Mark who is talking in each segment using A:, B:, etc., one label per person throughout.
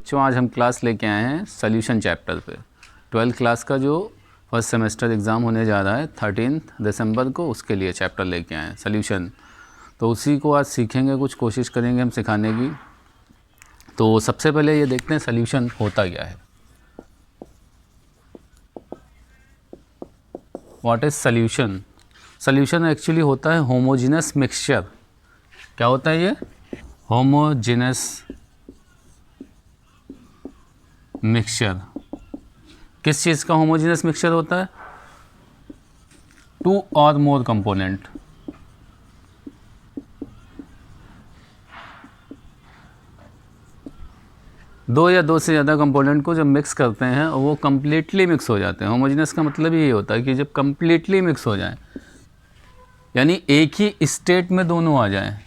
A: जो आज हम क्लास लेके आए हैं सोल्यूशन चैप्टर पे। 12th क्लास का जो फर्स्ट सेमेस्टर एग्ज़ाम होने जा रहा है 13 दिसंबर को, उसके लिए चैप्टर लेके आए हैं सोल्यूशन। तो उसी को आज सीखेंगे, कुछ कोशिश करेंगे हम सिखाने की। तो सबसे पहले ये देखते हैं सोल्यूशन होता क्या है। What is solution? Solution actually होता है होमोजेनस मिक्सचर। क्या होता है ये? Homogeneous mixture. किस चीज़ का होमोजेनस मिक्सचर होता है? 2 और मोर कंपोनेंट। दो या दो से ज़्यादा कंपोनेंट को जब मिक्स करते हैं वो कम्प्लीटली मिक्स हो जाते हैं। होमोजेनस का मतलब यही होता है कि जब कम्प्लीटली मिक्स हो जाए, यानी एक ही स्टेट में दोनों आ जाएं।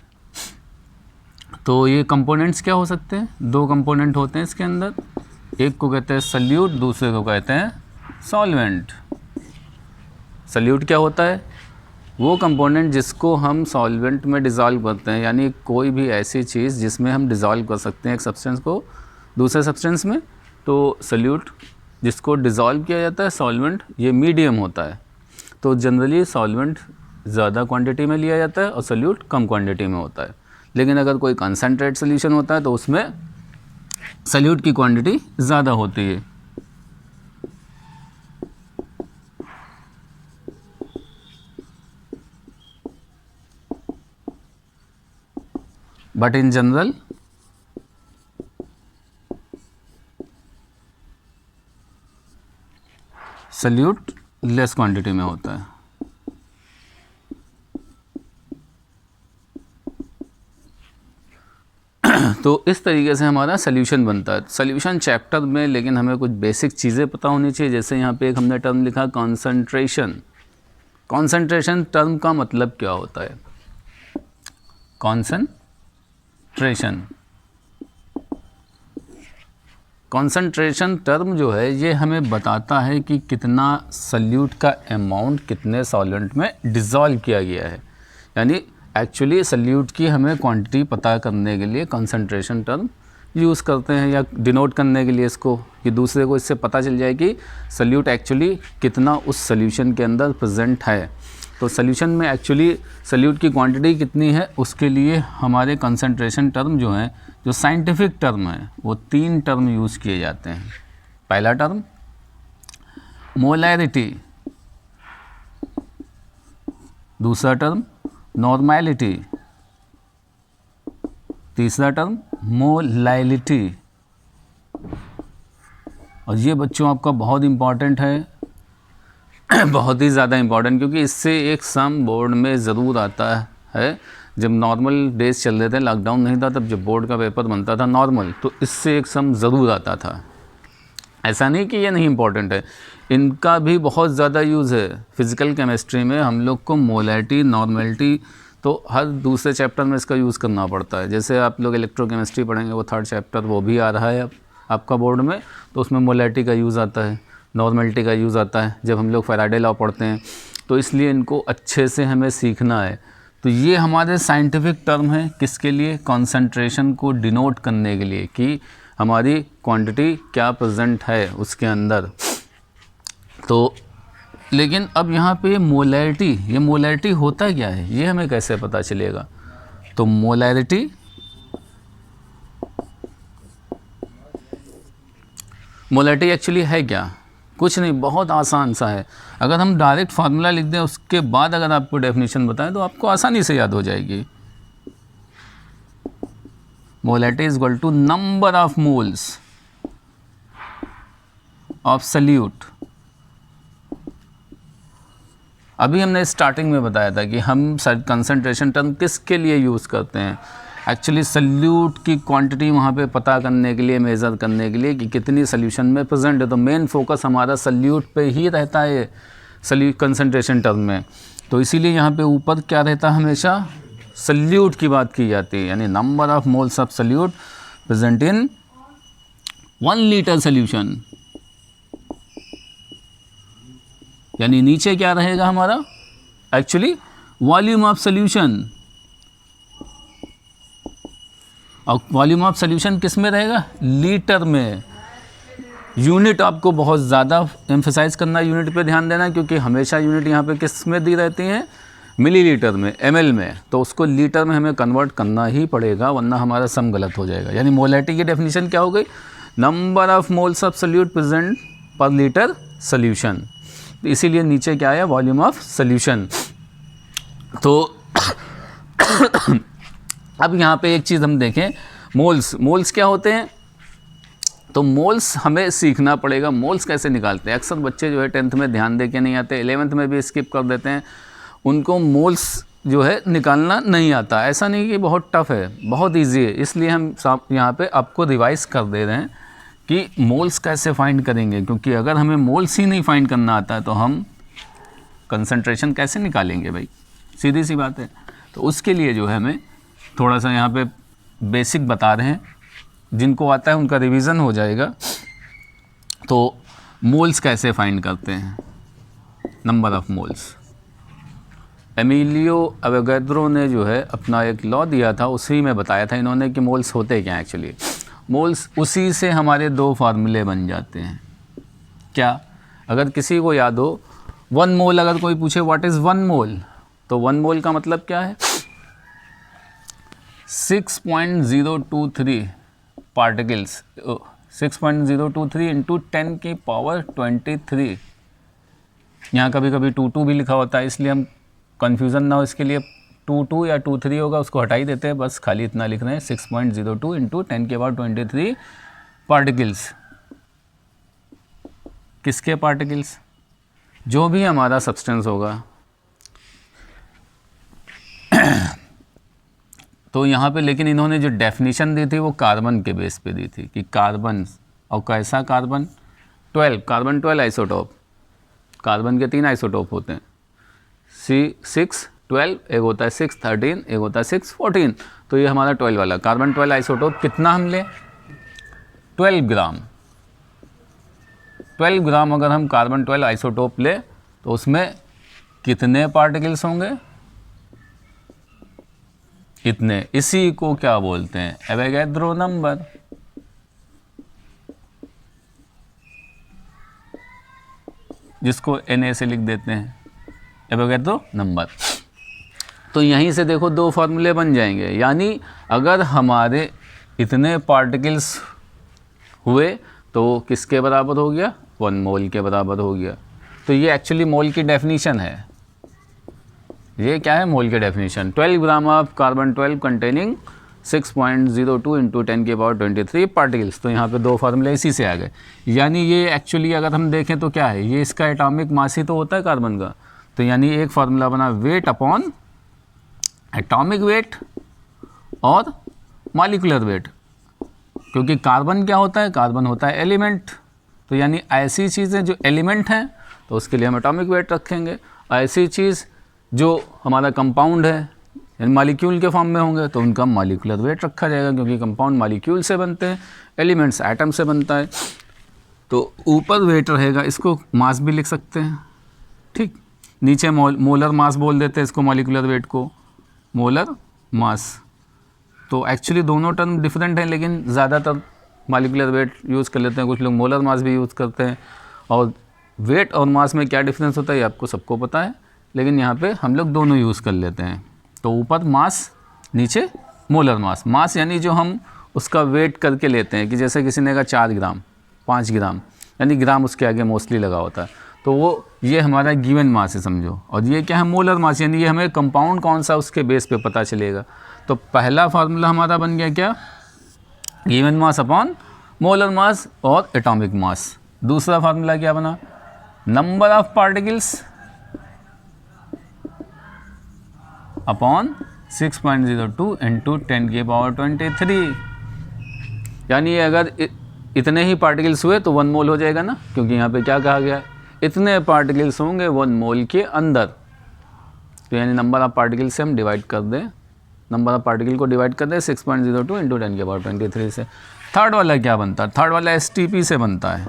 A: तो ये कंपोनेंट्स क्या हो सकते हैं? 2 कंपोनेंट होते हैं इसके अंदर, एक को कहते हैं सल्यूट, दूसरे को कहते हैं सॉल्वेंट। सल्यूट क्या होता है? वो कंपोनेंट जिसको हम सॉल्वेंट में डिज़ोल्व करते हैं, यानी कोई भी ऐसी चीज़ जिसमें हम डिज़ोल्व कर सकते हैं एक सब्सटेंस को दूसरे सब्सटेंस में। तो सल्यूट जिसको डिज़ोल्व किया जाता है, सॉल्वेंट ये मीडियम होता है। तो जनरली सॉल्वेंट ज़्यादा क्वांटिटी में लिया जाता है और सल्यूट कम क्वांटिटी में होता है। लेकिन अगर कोई कंसनट्रेट सोल्यूशन होता है तो उसमें सल्यूट की क्वांटिटी ज़्यादा होती है। But in general solute less quantity में होता है। तो इस तरीके से हमारा सोल्यूशन बनता है सोल्यूशन चैप्टर में। लेकिन हमें कुछ बेसिक चीज़ें पता होनी चाहिए। जैसे यहाँ पे एक हमने टर्म लिखा कॉन्सेंट्रेशन। कॉन्सेंट्रेशन टर्म का मतलब क्या होता है? कॉन्सेंट्रेशन कॉन्सेंट्रेशन टर्म जो है ये हमें बताता है कि कितना सल्यूट का अमाउंट कितने सॉल्वेंट में डिज़ोल्व किया गया है। यानी एक्चुअली सल्यूट की हमें क्वांटिटी पता करने के लिए कंसंट्रेशन टर्म यूज़ करते हैं, या डिनोट करने के लिए इसको, कि दूसरे को इससे पता चल जाए कि सल्यूट एक्चुअली कितना उस सॉल्यूशन के अंदर प्रेजेंट है। तो सॉल्यूशन में एक्चुअली सल्यूट की क्वांटिटी कितनी है उसके लिए हमारे कंसंट्रेशन टर्म जो हैं, जो साइंटिफिक टर्म है, वो 3 टर्म यूज़ किए जाते हैं। पहला टर्म मोलैरिटी, दूसरा टर्म नॉर्मैलिटी, तीसरा टर्म मोलैलिटी। और ये बच्चों आपका बहुत इम्पॉर्टेंट है बहुत ही ज़्यादा इम्पॉर्टेंट, क्योंकि इससे एक सम बोर्ड में ज़रूर आता है। जब नॉर्मल डेज चल रहे थे, लॉकडाउन नहीं था, तब जब बोर्ड का पेपर बनता था नॉर्मल, तो इससे एक सम ज़रूर आता था। ऐसा नहीं कि ये नहीं इम्पॉर्टेंट है, इनका भी बहुत ज़्यादा यूज़ है। फिज़िकल केमिस्ट्री में हम लोग को मोलैरिटी, नॉर्मैलिटी, तो हर दूसरे चैप्टर में इसका यूज़ करना पड़ता है। जैसे आप लोग इलेक्ट्रोकेमिस्ट्री पढ़ेंगे, वो 3rd चैप्टर वो भी आ रहा है अब आपका बोर्ड में, तो उसमें मोलैरिटी का यूज़ आता है, नॉर्मैलिटी का यूज़ आता है जब हम लोग फैराडे लॉ पढ़ते हैं। तो इसलिए इनको अच्छे से हमें सीखना है। तो ये हमारे साइंटिफिक टर्म है, किसके लिए? कॉन्सेंट्रेशन को डिनोट करने के लिए, कि हमारी क्वांटिटी क्या प्रेजेंट है उसके अंदर। तो लेकिन अब यहाँ पे मोलैरिटी, ये मोलैरिटी होता क्या है ये हमें कैसे पता चलेगा? तो मोलैरिटी एक्चुअली है क्या? कुछ नहीं, बहुत आसान सा है। अगर हम डायरेक्ट फार्मूला लिख दें, उसके बाद अगर आपको डेफिनेशन बताएं तो आपको आसानी से याद हो जाएगी। Molarity is equal to number of moles of solute. अभी हमने स्टार्टिंग में बताया था कि हम कंसंट्रेशन टर्म किसके लिए यूज़ करते हैं? एक्चुअली सल्यूट की क्वांटिटी वहाँ पे पता करने के लिए, मेज़र करने के लिए कि कितनी सॉल्यूशन में प्रेजेंट है। तो मेन फोकस हमारा सल्यूट पे ही रहता है सल्यूट कंसंट्रेशन टर्म में। तो इसीलिए यहाँ पे ऊपर क्या रहता है? हमेशा सल्यूट की बात की जाती है, यानी number of moles of salute present in 1 litre solution. यानी नीचे क्या रहेगा हमारा? Actually volume of solution. और वॉल्यूम ऑफ सोल्यूशन किस में रहेगा, लीटर में। यूनिट आपको बहुत ज़्यादा एम्फेसाइज करना, यूनिट पे ध्यान देना, क्योंकि हमेशा यूनिट यहाँ पे किस में दी रहती हैं, मिलीलीटर में, ml में, तो उसको लीटर में हमें कन्वर्ट करना ही पड़ेगा, वरना हमारा सम गलत हो जाएगा। यानी मोलैरिटी की डेफिनेशन क्या हो गई, number of moles of solute present पर लीटर सोल्यूशन। इसीलिए नीचे क्या आया, वॉल्यूम ऑफ सोल्यूशन। तो अब यहाँ पे एक चीज़ हम देखें, मोल्स क्या होते हैं, तो मोल्स हमें सीखना पड़ेगा। मोल्स कैसे निकालते हैं, अक्सर बच्चे जो है 10th में ध्यान दे के नहीं आते, 11th में भी स्किप कर देते हैं, उनको मोल्स जो है निकालना नहीं आता। ऐसा नहीं कि बहुत टफ है, बहुत इजी है। इसलिए हम यहाँ पे आपको रिवाइज कर दे रहे हैं कि मोल्स कैसे फाइंड करेंगे, क्योंकि अगर हमें मोल्स ही नहीं फाइंड करना आता है तो हम कंसंट्रेशन कैसे निकालेंगे भाई, सीधी सी बात है। तो उसके लिए जो है हमें थोड़ा सा यहाँ पे बेसिक बता रहे हैं, जिनको आता है उनका रिवीजन हो जाएगा। तो मोल्स कैसे फाइंड करते हैं, number of moles. Emilio Avogadro ने जो है अपना एक लॉ दिया था, उसी में बताया था इन्होंने कि मोल्स होते क्या हैं एक्चुअली। मोल्स, उसी से हमारे दो फार्मूले बन जाते हैं। क्या, अगर किसी को याद हो 1 मोल, अगर कोई पूछे व्हाट इज़ 1 मोल, तो 1 मोल का मतलब क्या है, 6.023 पार्टिकल्स, 6.023 इंटू 10 की पावर 23। यहाँ कभी कभी 22 भी लिखा होता है, इसलिए हम कन्फ्यूज़न ना हो इसके लिए 22 या 23 होगा, उसको हटा ही देते हैं, बस खाली इतना लिख रहे हैं 6.02 इंटू 10 की पावर 23 पार्टिकल्स। किसके पार्टिकल्स, जो भी हमारा सब्सटेंस होगा। तो यहाँ पे लेकिन इन्होंने जो डेफिनेशन दी थी वो कार्बन के बेस पे दी थी कि कार्बन, और कैसा कार्बन, 12, कार्बन 12 आइसोटोप। कार्बन के 3 आइसोटोप होते हैं, C6 12, एक होता है 6 13, एक होता है 6 14। तो ये हमारा 12 वाला कार्बन 12 आइसोटोप कितना हम लें, 12 ग्राम। 12 ग्राम अगर हम कार्बन 12 आइसोटोप ले तो उसमें कितने पार्टिकल्स होंगे, इतने। इसी को क्या बोलते हैं, एवोगाद्रो नंबर। जिसको Na से लिख देते हैं, एवोगाद्रो नंबर। तो यहीं से देखो दो फार्मूले बन जाएंगे, यानी अगर हमारे इतने पार्टिकल्स हुए तो किसके बराबर हो गया, 1 मोल के बराबर हो गया। तो ये एक्चुअली मोल की डेफिनेशन है। ये क्या है, मोल की definition, 12 gram of carbon 12 containing 6.02 into 10 की पावर 23 पार्टिकल्स। तो यहाँ पे दो फार्मूले इसी से आ गए। यानी ये एक्चुअली अगर हम देखें तो क्या है, ये इसका एटॉमिक मास ही तो होता है कार्बन का। तो यानी एक फार्मूला बना वेट अपॉन एटॉमिक वेट और मॉलिक्यूलर वेट, क्योंकि कार्बन क्या होता है, कार्बन होता है एलिमेंट। तो यानी ऐसी चीज़ें जो एलिमेंट हैं तो उसके लिए हम एटॉमिक वेट रखेंगे, ऐसी चीज़ जो हमारा कंपाउंड है यानी मॉलिक्यूल के फॉर्म में होंगे तो उनका मॉलिक्यूलर वेट रखा जाएगा, क्योंकि कंपाउंड मॉलिक्यूल से बनते हैं, एलिमेंट्स एटम से बनता है। तो ऊपर वेट रहेगा, इसको मास भी लिख सकते हैं, ठीक। नीचे मोलर मास बोल देते हैं इसको, मॉलिक्यूलर वेट को मोलर मास। तो एक्चुअली दोनों टर्म डिफरेंट हैं, लेकिन ज़्यादातर मॉलिक्यूलर वेट यूज़ कर लेते हैं, कुछ लोग मोलर मास भी यूज़ करते हैं। और वेट और मास में क्या डिफरेंस होता है ये आपको सबको पता है, लेकिन यहाँ पे हम लोग दोनों यूज़ कर लेते हैं। तो ऊपर मास, नीचे मोलर मास। मास यानी जो हम उसका वेट करके लेते हैं, कि जैसे किसी ने कहा 4 ग्राम 5 ग्राम, यानी ग्राम उसके आगे मोस्टली लगा होता है, तो वो ये हमारा गिवन मास है समझो। और ये क्या है, मोलर मास, यानी ये हमें कंपाउंड कौन सा उसके बेस पे पता चलेगा। तो पहला फार्मूला हमारा बन गया क्या, given mass upon molar mass और एटॉमिक मास। दूसरा फार्मूला क्या बना, number of particles upon 6.02 into 10 की पावर 23। यानी अगर इतने ही पार्टिकल्स हुए तो 1 मोल हो जाएगा ना, क्योंकि यहाँ पे क्या कहा गया है, इतने पार्टिकल्स होंगे 1 मोल के अंदर। तो यानी नंबर ऑफ पार्टिकल से हम डिवाइड कर दें, नंबर ऑफ पार्टिकल को डिवाइड कर दें 6.02 इंटू 10 की पावर 23 से। थर्ड वाला क्या बनता है, थर्ड वाला STP से बनता है।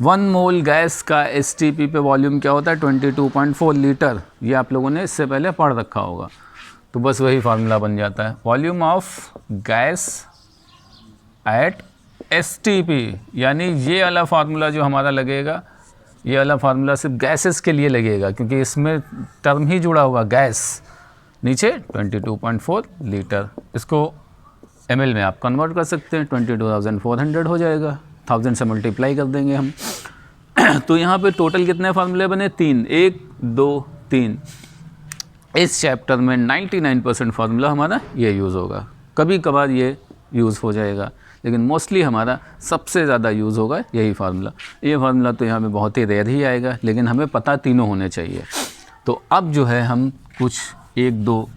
A: 1 मोल गैस का STP पे वॉल्यूम क्या होता है, 22.4 लीटर। ये आप लोगों ने इससे पहले पढ़ रखा होगा। तो बस वही फार्मूला बन जाता है, volume of gas at STP, यानी ये वाला फार्मूला जो हमारा लगेगा, ये वाला फार्मूला सिर्फ गैसेस के लिए लगेगा क्योंकि इसमें टर्म ही जुड़ा हुआ गैस, नीचे 22.4 लीटर। इसको ml में आप कन्वर्ट कर सकते हैं, 22,400 हो जाएगा, 1000 से मल्टीप्लाई कर देंगे हम। तो यहाँ पे टोटल कितने फार्मूले बने? 3, 1 2 3। इस चैप्टर में 99% फार्मूला हमारा ये यूज़ होगा, कभी कभार ये यूज़ हो जाएगा, लेकिन मोस्टली हमारा सबसे ज़्यादा यूज़ होगा यही फार्मूला। ये फार्मूला तो यहाँ पे बहुत ही रेयर ही आएगा, लेकिन हमें पता तीनों होने चाहिए। तो अब जो है हम कुछ 1-2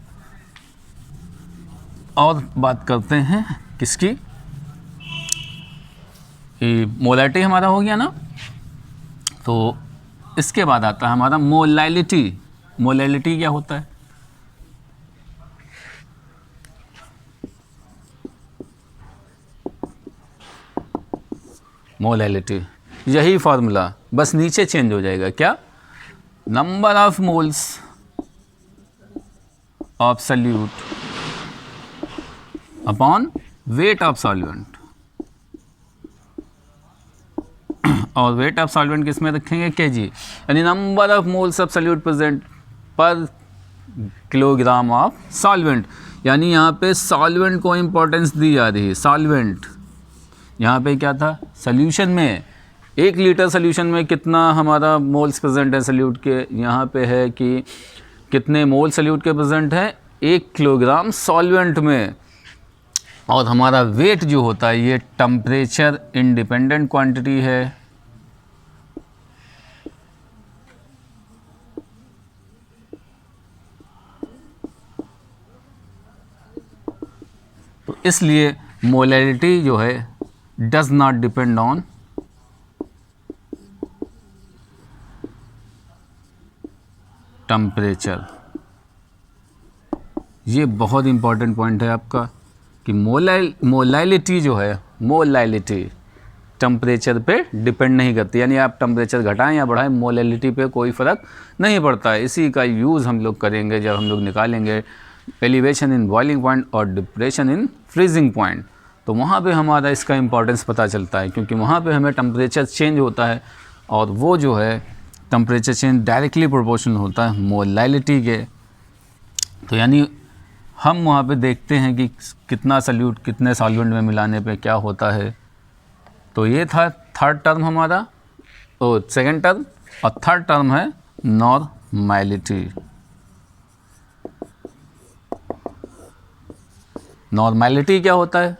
A: और बात करते हैं, किसकी? मोलैलिटी हमारा हो गया ना, तो इसके बाद आता है हमारा मोलैलिटी। मोलैलिटी क्या होता है? मोलैलिटी, यही फार्मूला, बस नीचे चेंज हो जाएगा। क्या? Number of moles of solute upon weight of solvent. और वेट ऑफ सॉल्वेंट किस में रखेंगे? kg, यानी number of moles of solute present पर किलोग्राम ऑफ सॉल्वेंट। यानी यहाँ पे सॉल्वेंट को इंपॉर्टेंस दी जा रही है। सॉल्वेंट यहाँ पे क्या था? सॉल्यूशन में 1 लीटर सॉल्यूशन में कितना हमारा मोल्स प्रेजेंट है सॉल्यूट के? यहाँ पे है कि कितने मोल सॉल्यूट के प्रेजेंट हैं 1 किलोग्राम सॉल्वेंट में। और हमारा वेट जो होता है ये टेम्परेचर इंडिपेंडेंट क्वांटिटी है। तो इसलिए मोलैलिटी जो है does not depend on temperature. ये बहुत इंपॉर्टेंट पॉइंट है आपका कि मोलैलिटी जो है, मोलैलिटी टेम्परेचर पे डिपेंड नहीं करती। यानी आप टेम्परेचर घटाएं या बढ़ाएं, मोलैलिटी पे कोई फ़र्क नहीं पड़ता है। इसी का यूज़ हम लोग करेंगे जब हम लोग निकालेंगे एलिवेशन इन बॉइलिंग पॉइंट और डिप्रेशन इन फ्रीजिंग पॉइंट। तो वहाँ पे हमारा इसका इम्पॉर्टेंस पता चलता है, क्योंकि वहाँ पे हमें टेम्परेचर चेंज होता है और वो जो है टेम्परेचर चेंज डायरेक्टली प्रोपोर्शनल होता है मोलैलिटी के। तो यानी हम वहाँ पे देखते हैं कि कितना सॉल्यूट कितने सॉल्वेंट में मिलाने पे क्या होता है। तो ये था थर्ड टर्म हमारा, और सेकेंड टर्म, और थर्ड टर्म है नॉर्मैलिटी। नॉर्मैलिटी क्या होता है?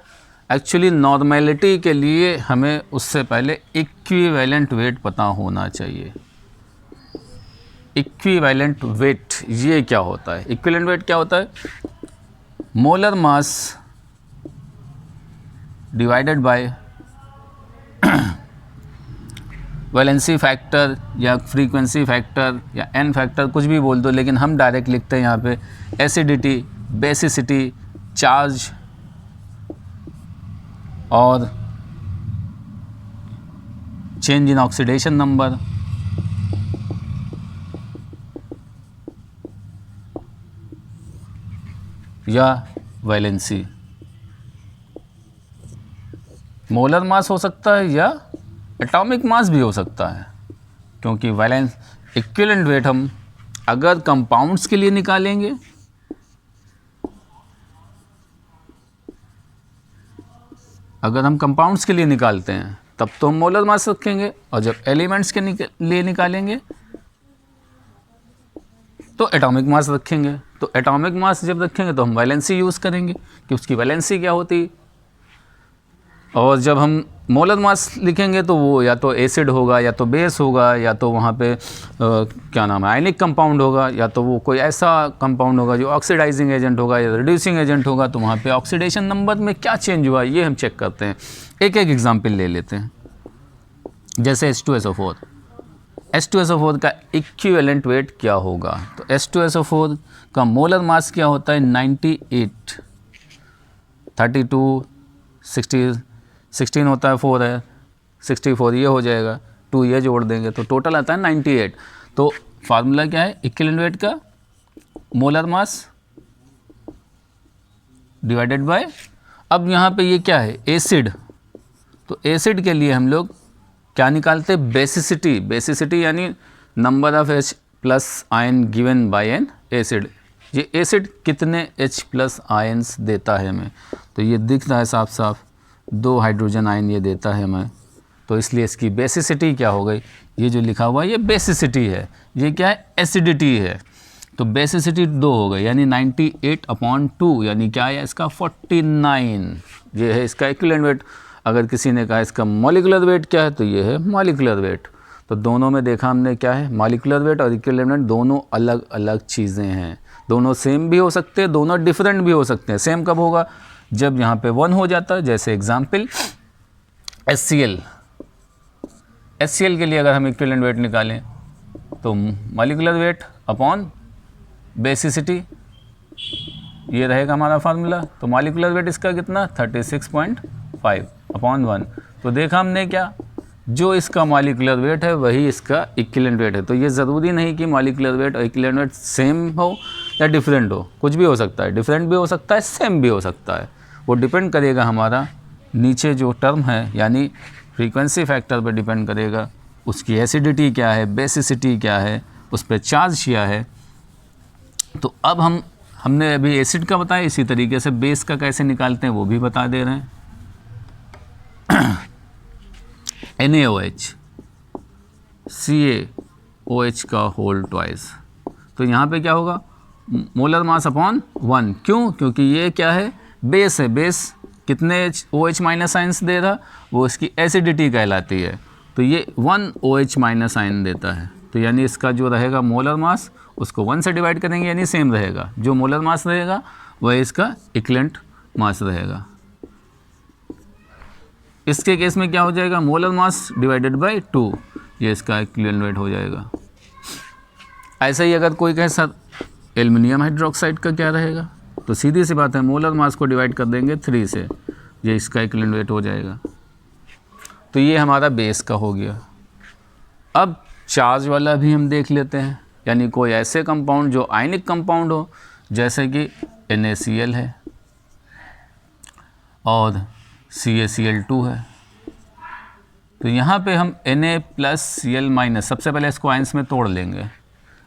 A: एक्चुअली नॉर्मैलिटी के लिए हमें उससे पहले इक्विवेलेंट वेट पता होना चाहिए। इक्विवेलेंट वेट ये क्या होता है? इक्विवेलेंट वेट क्या होता है? Molar mass divided by valency factor या फ्रीक्वेंसी फैक्टर या एन फैक्टर, कुछ भी बोल दो, लेकिन हम डायरेक्ट लिखते हैं यहाँ पे एसिडिटी, बेसिसिटी, चार्ज और चेंज इन ऑक्सीडेशन नंबर। या वैलेंसी। मोलर मास हो सकता है या एटॉमिक मास भी हो सकता है, क्योंकि वैलेंस इक्विवेलेंट वेट हम अगर कंपाउंड्स के लिए निकालेंगे निकालते हैं तब तो हम मोलर मास रखेंगे, और जब एलिमेंट्स के लिए निकालेंगे तो एटॉमिक मास रखेंगे। तो एटॉमिक मास जब रखेंगे तो हम वैलेंसी यूज़ करेंगे कि उसकी वैलेंसी क्या होती, और जब हम मोलर मास लिखेंगे तो वो या तो एसिड होगा या तो बेस होगा या तो वहाँ पे क्या नाम है आयनिक कंपाउंड होगा, या तो वो कोई ऐसा कंपाउंड होगा जो ऑक्सीडाइजिंग एजेंट होगा या रिड्यूसिंग एजेंट होगा। तो वहाँ पे ऑक्सीडेशन नंबर में क्या चेंज हुआ ये हम चेक करते हैं। एक एक एग्जाम्पल ले लेते हैं। जैसे H2SO4, H2SO4 का इक्विवेलेंट वेट क्या होगा? तो H2SO4 का मोलर मास क्या होता है? 98, 32, 60, 16 होता है, 4 है, 64 ये हो जाएगा, 2 ये जोड़ देंगे तो टोटल आता है 98। तो फार्मूला क्या है इक्विवेलेंट वेट का? मोलर मास डिवाइडेड बाय, अब यहाँ पे ये क्या है, एसिड, तो एसिड के लिए हम लोग क्या निकालते हैं, बेसिसिटी, बेसिसिटी यानी number of H plus ion given by N acid. ये एसिड कितने H प्लस आयन्स देता है हमें, तो ये दिख रहा है साफ साफ 2 हाइड्रोजन आयन ये देता है हमें, तो इसलिए इसकी बेसिसिटी क्या हो गई, ये जो लिखा हुआ है ये बेसिसिटी है, ये क्या है, एसिडिटी है, तो बेसिसिटी 2 हो गई, यानी 98/2, यानी क्या है इसका 49, ये है इसका इक्विवेलेंट वेट। अगर किसी ने कहा इसका मॉलिक्यूलर वेट क्या है, तो ये है मॉलिक्यूलर वेट। तो दोनों में देखा हमने क्या है, मॉलिक्यूलर वेट और इक्विवेलेंट वेट दोनों अलग अलग चीज़ें हैं, दोनों सेम भी हो सकते हैं, दोनों डिफरेंट भी हो सकते हैं। सेम कब होगा, जब यहाँ पे 1 हो जाता है, जैसे एग्जाम्पल HCl, HCl के लिए अगर हम इक्विवेलेंट वेट निकालें तो मॉलिक्यूलर वेट अपॉन बेसिसिटी, ये रहेगा हमारा फार्मूला। तो मॉलिक्यूलर वेट इसका कितना 36.5/1, तो देखा हमने क्या, जो इसका मॉलिक्यूलर वेट है वही इसका इक्विवेलेंट वेट है। तो ये ज़रूरी नहीं कि मॉलिक्यूलर वेट और इक्विवेलेंट वेट सेम हो या डिफरेंट हो, कुछ भी हो सकता है, डिफरेंट भी हो सकता है, सेम भी हो सकता है, वो डिपेंड करेगा हमारा नीचे जो टर्म है, यानी फ्रीक्वेंसी फैक्टर पर डिपेंड करेगा, उसकी एसिडिटी क्या है, बेसिसिटी क्या है, उस पर चार्ज क्या है। तो अब हमने अभी एसिड का बताया, इसी तरीके से बेस का कैसे निकालते हैं वो भी बता दे रहे हैं। NaOH CaOH का होल ट्वाइस, तो यहाँ पे क्या होगा, मोलर मास अपॉन 1, क्यों, क्योंकि ये क्या है, बेस है, बेस कितने OH माइनस आइंस दे रहा, वो इसकी एसिडिटी कहलाती है, तो ये 1 OH माइनस आयन देता है, तो यानी इसका जो रहेगा मोलर मास उसको 1 से डिवाइड करेंगे, यानी सेम रहेगा, जो मोलर मास रहेगा वह इसका इक्विवेलेंट मास रहेगा। इसके केस में क्या हो जाएगा, मोलर मास डिवाइडेड बाय 2, ये इसका इक्विवेलेंट वेट हो जाएगा। ऐसे ही अगर कोई कहे सर एल्युमिनियम हाइड्रोक्साइड का क्या रहेगा, तो सीधी सी बात है, मोलर मास को डिवाइड कर देंगे 3 से, ये इसका इक्विवेलेंट वेट हो जाएगा। तो ये हमारा बेस का हो गया। अब चार्ज वाला भी हम देख लेते हैं, यानी कोई ऐसे कंपाउंड जो आयनिक कंपाउंड हो, जैसे कि NaCl है और CaCl2 है, तो यहाँ पे हम Na प्लस Cl माइनस, सबसे पहले इसको आयंस में तोड़ लेंगे।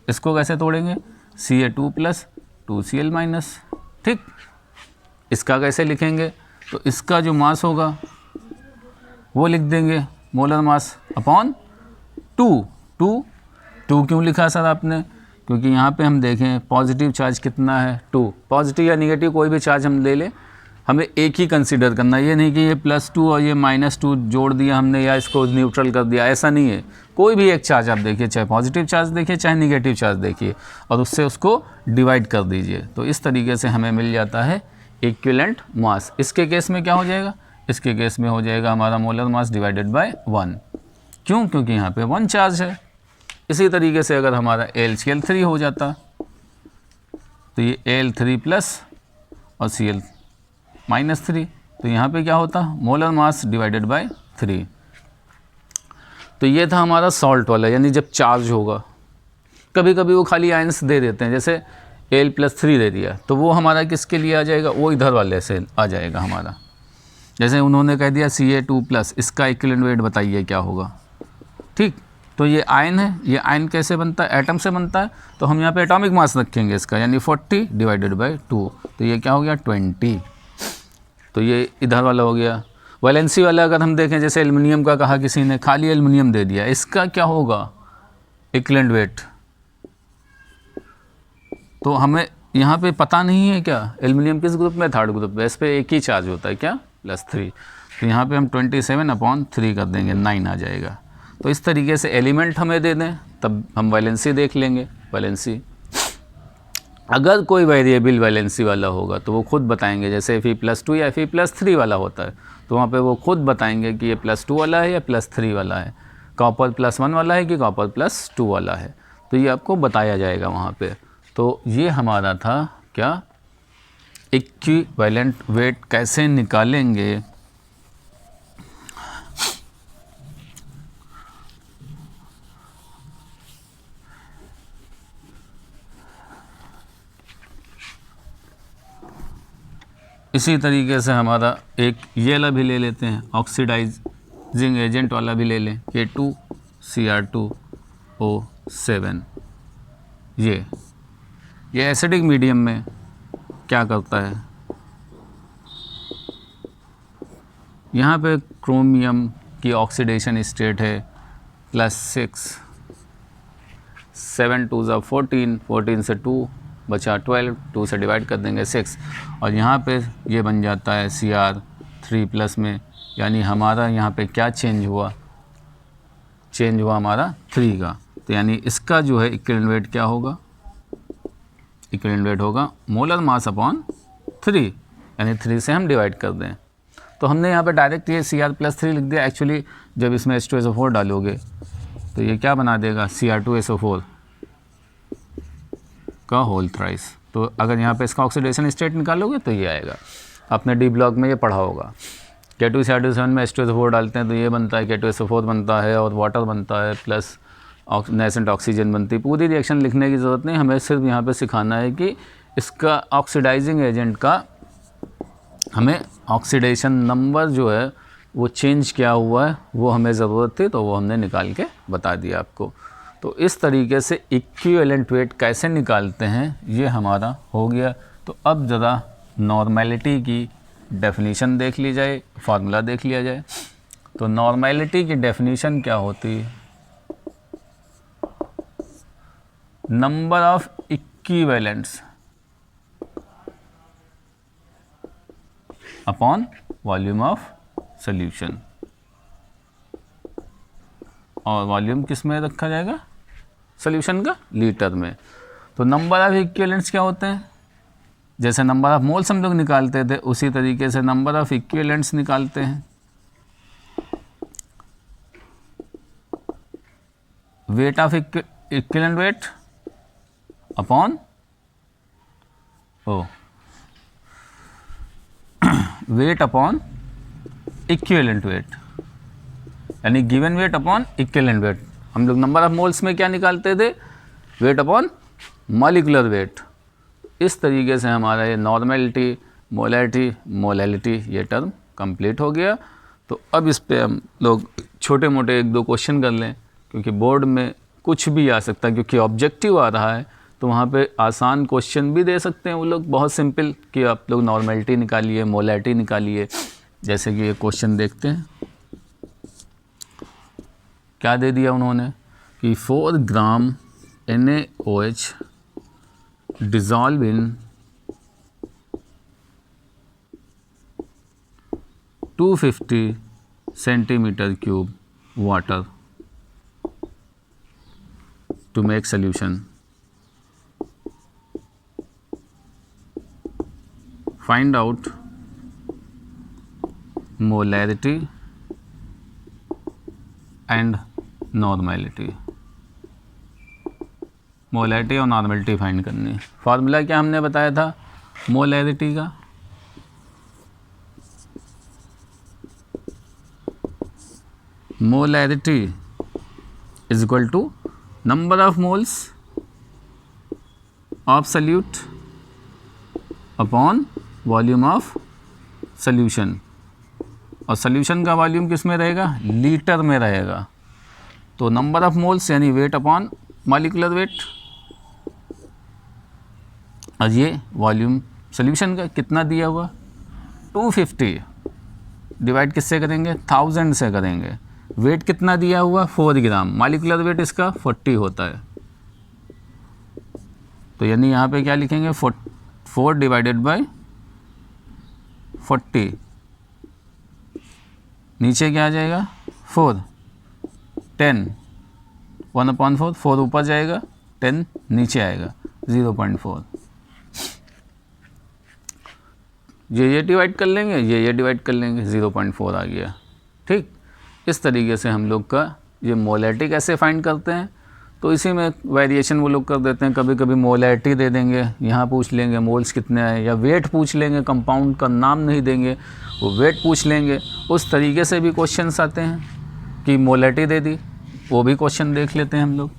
A: इसको कैसे तोड़ेंगे, Ca2 प्लस 2Cl माइनस, ठीक। इसका कैसे लिखेंगे, तो इसका जो मास होगा वो लिख देंगे मोलर मास अपॉन 2 क्यों लिखा सर आपने, क्योंकि यहाँ पे हम देखें पॉजिटिव चार्ज कितना है 2, पॉजिटिव या निगेटिव कोई भी चार्ज हम ले लें, हमें एक ही कंसीडर करना, ये नहीं कि ये +2 और ये -2 जोड़ दिया हमने या इसको न्यूट्रल कर दिया, ऐसा नहीं है। कोई भी एक चार्ज आप देखिए, चाहे पॉजिटिव चार्ज देखिए चाहे निगेटिव चार्ज देखिए, और उससे उसको डिवाइड कर दीजिए, तो इस तरीके से हमें मिल जाता है इक्विवेलेंट मास। इसके केस में क्या हो जाएगा, इसके केस में हो जाएगा हमारा मोलर मास डिवाइडेड बाय 1, क्यों, क्योंकि यहाँ पे 1 चार्ज है। इसी तरीके से अगर हमारा AlCl3 हो जाता, तो ये Al3 प्लस और Cl -3, तो यहाँ पे क्या होता, मोलर मास डिवाइडेड बाय 3। तो ये था हमारा सॉल्ट वाला, यानी जब चार्ज होगा। कभी कभी वो खाली आयंस दे देते हैं, जैसे Al+3 दे दिया, तो वो हमारा किसके लिए आ जाएगा, वो इधर वाले से आ जाएगा हमारा। जैसे उन्होंने कह दिया Ca2+, इसका इक्विवेलेंट वेट बताइए क्या होगा, ठीक। तो ये आयन है, ये आयन कैसे बनता है, एटम से बनता है, तो हम यहाँ पे एटॉमिक मास रखेंगे इसका, यानी 40 डिवाइडेड बाय 2, तो ये क्या हो गया 20। तो ये इधर वाला हो गया। वैलेंसी वाला अगर हम देखें, जैसे एल्युमिनियम का कहा किसी ने, खाली एल्युमिनियम दे दिया, इसका क्या होगा इक्विवेलेंट वेट, तो हमें यहाँ पे पता नहीं है क्या एल्युमिनियम किस ग्रुप में, थर्ड ग्रुप में, इस पर एक ही चार्ज होता है क्या, +3, तो यहाँ पे हम 27/3 कर देंगे, 9 आ जाएगा। तो इस तरीके से एलिमेंट हमें दे दें, तब हम वैलेंसी देख लेंगे। वैलेंसी अगर कोई वेरिएबल वैलेंसी वाला होगा तो वो खुद बताएंगे, जैसे Fe+2 या Fe+3 वाला होता है, तो वहाँ पे वो खुद बताएंगे कि ये +2 वाला है या +3 वाला है, कॉपर +1 वाला है कि कॉपर +2 वाला है, तो ये आपको बताया जाएगा वहाँ पे। तो ये हमारा था क्या, इक्विवेलेंट वेट कैसे निकालेंगे। इसी तरीके से हमारा एक ये वाला भी ले लेते हैं, ऑक्सीडाइजिंग एजेंट वाला भी ले लें, K2Cr2O7। ये एसिडिक मीडियम में क्या करता है, यहाँ पे क्रोमियम की ऑक्सीडेशन स्टेट है +6, 7 2 14, 14 से 2 बचा 12, 2 से डिवाइड कर देंगे 6, और यहाँ पे ये बन जाता है Cr3+ में, यानी हमारा यहाँ पे क्या चेंज हुआ हमारा 3 का। तो यानी इसका जो है इक्विवेलेंट वेट क्या होगा, इक्विवेलेंट वेट होगा मोलर मास अपॉन 3, यानी 3 से हम डिवाइड कर दें। तो हमने यहाँ पे डायरेक्ट ये Cr+3 लिख दिया। एक्चुअली जब इसमें H2SO4 डालोगे तो ये क्या बना देगा, Cr2SO4 का होल थ्राइस। तो अगर यहाँ पे इसका ऑक्सीडेशन स्टेट निकालोगे तो ये आएगा, आपने डी ब्लॉक में ये पढ़ा होगा। K2Cr2 में H2SO4 डालते हैं तो ये बनता है, K2SO4 बनता है और वाटर बनता है प्लस नेसेंट ऑक्सीजन बनती है। पूरी रिएक्शन लिखने की ज़रूरत नहीं, हमें सिर्फ यहाँ पे सिखाना है कि इसका ऑक्सीडाइजिंग एजेंट का हमें ऑक्सीडेशन नंबर जो है वो चेंज क्या हुआ है वो हमें ज़रूरत थी, तो वो हमने निकाल के बता दिया आपको। तो इस तरीके से इक्विवेलेंट वेट कैसे निकालते हैं ये हमारा हो गया। तो अब ज़रा नॉर्मेलिटी की डेफिनीशन देख ली जाए, फार्मूला देख लिया जाए। तो नॉर्मेलिटी की डेफिनीशन क्या होती है, number of equivalents upon volume of solution, और वॉल्यूम किस में रखा जाएगा, सॉल्यूशन का लीटर में। तो नंबर ऑफ इक्विवेलेंट्स क्या होते हैं, जैसे नंबर ऑफ मोल्स हम लोग निकालते थे उसी तरीके से नंबर ऑफ इक्विवेलेंट्स निकालते हैं। Weight of equivalent weight upon weight upon equivalent weight, यानी given weight upon equivalent weight. हम लोग नंबर ऑफ मोल्स में क्या निकालते थे, वेट अपॉन मॉलिक्यूलर वेट। इस तरीके से हमारा ये नॉर्मेलिटी, मोलैलिटी ये टर्म कंप्लीट हो गया। तो अब इस पे हम लोग छोटे मोटे 1-2 क्वेश्चन कर लें, क्योंकि बोर्ड में कुछ भी आ सकता है, क्योंकि ऑब्जेक्टिव आ रहा है तो वहाँ पे आसान क्वेश्चन भी दे सकते हैं वो लोग, बहुत सिंपल, कि आप लोग नॉर्मेलिटी निकालिए, मोलैलिटी निकालिए। जैसे कि ये क्वेश्चन देखते हैं, क्या दे दिया उन्होंने कि 4 ग्राम NaOH dissolve in 250 centimeter cube water to make solution. Find out molarity and normality. Molarity और नॉर्मेलिटी फाइंड करनी है। फार्मूला क्या हमने बताया था मोलैरिटी का, molarity is equal to number of moles of solute upon volume of solution, और solution का वॉल्यूम किस में रहेगा, लीटर में रहेगा। तो नंबर ऑफ मोल्स यानी वेट अपॉन मॉलिक्यूलर वेट, और ये वॉल्यूम सॉल्यूशन का कितना दिया हुआ 250, डिवाइड किससे करेंगे 1000 से करेंगे। वेट कितना दिया हुआ 4 ग्राम, मॉलिक्यूलर वेट इसका 40 होता है। तो यानी यहाँ पे क्या लिखेंगे 4 डिवाइडेड बाय 40, नीचे क्या आ जाएगा 4, 10, 1/4, 4 ऊपर जाएगा 10 नीचे आएगा 0.4। ये डिवाइड कर लेंगे, ये डिवाइड कर लेंगे, 0.4 आ गया। ठीक, इस तरीके से हम लोग का ये मोलैरिटी कैसे फाइंड करते हैं, तो इसी में वेरिएशन वो लोग कर देते हैं। कभी कभी मोलैरिटी दे देंगे, यहाँ पूछ लेंगे मोल्स कितने आए, या वेट पूछ लेंगे, कंपाउंड का नाम नहीं देंगे, वो वेट पूछ लेंगे। उस तरीके से भी क्वेश्चंस आते हैं कि मोलैरिटी दे दी, वो भी क्वेश्चन देख लेते हैं हम लोग।